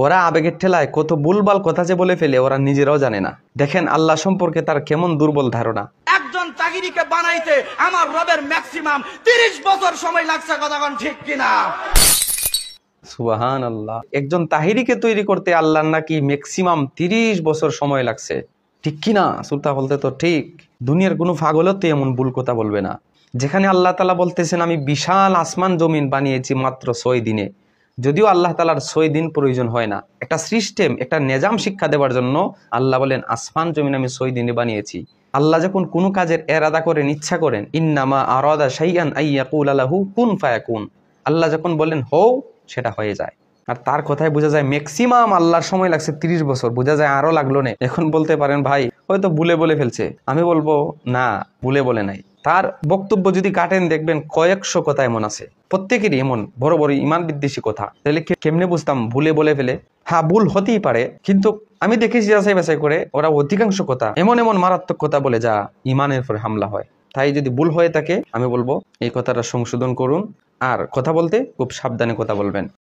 ওরা আবেগের ঠেলায় কত ভুলভাল কথা যে বলে ফেলে ওরা নিজেরাও জানে না। দেখেন আল্লাহ সম্পর্কে তার কেমন দুর্বল ধারণা। একজন তাহিরিকে বানাইতে আমার রবের ম্যাক্সিমাম 30 বছর সময় লাগছে, কথা কোন ঠিক কিনা? সুবহানাল্লাহ। একজন তাহিরিকে তৈরি করতে আল্লাহর নাকি ম্যাক্সিমাম 30 বছর সময় লাগছে, ঠিক কিনা? সুলতা বলতে তো ঠিক। দুনিয়ার কোনো পাগলও তো এমন ভুল কথা বলবে না। যেখানে আল্লাহ তাআলা বলতেছেন আমি বিশাল আসমান জমিন বানিয়েছি মাত্র 6 দিনে, যদিও আল্লাহ তাআলার 6 দিন প্রয়োজন হয় না, একটা সিস্টেম একটা নিজাম শিক্ষা দেওয়ার জন্য আল্লাহ বলেন আসমান জমিন আমি 6 দিনে বানিয়েছি। আল্লাহ যখন কোনো কাজের এরাদা করেন, ইচ্ছা করেন, ইন্নামা আরাদা শাইআন আইয়াকুলা লাহু কুন ফায়াকুন, আল্লাহ যখন বলেন হও সেটা হয়ে যায়। আর তার কথায় বোঝা যায় ম্যাক্সিমাম আল্লাহর সময় লাগছে 30 বছর, বোঝা যায় আরো লাগলো না। এখন বলতে পারেন ভাই হয়তো ভুলে বলে ফেলছে, আমি বলবো না, ভুলে বলে নাই। তার বক্তব্য যদি কাটেন দেখবেন কয়েকশো কথা এমন আছে, প্রত্যেকেরই এমন বড় বড় ইমান বিদ্বেষী কথা। তাহলে কেমনে বুঝতাম ভুলে বলে ফেলে? হ্যাঁ, ভুল হতেই পারে, কিন্তু আমি দেখেছি যাচাই বাছাই করে ওরা অধিকাংশ কথা এমন এমন মারাত্মক কথা বলে যা ইমানের উপর হামলা হয়। তাই যদি ভুল হয়ে থাকে আমি বলবো এই কথাটা সংশোধন করুন, আর কথা বলতে খুব সাবধানে কথা বলবেন।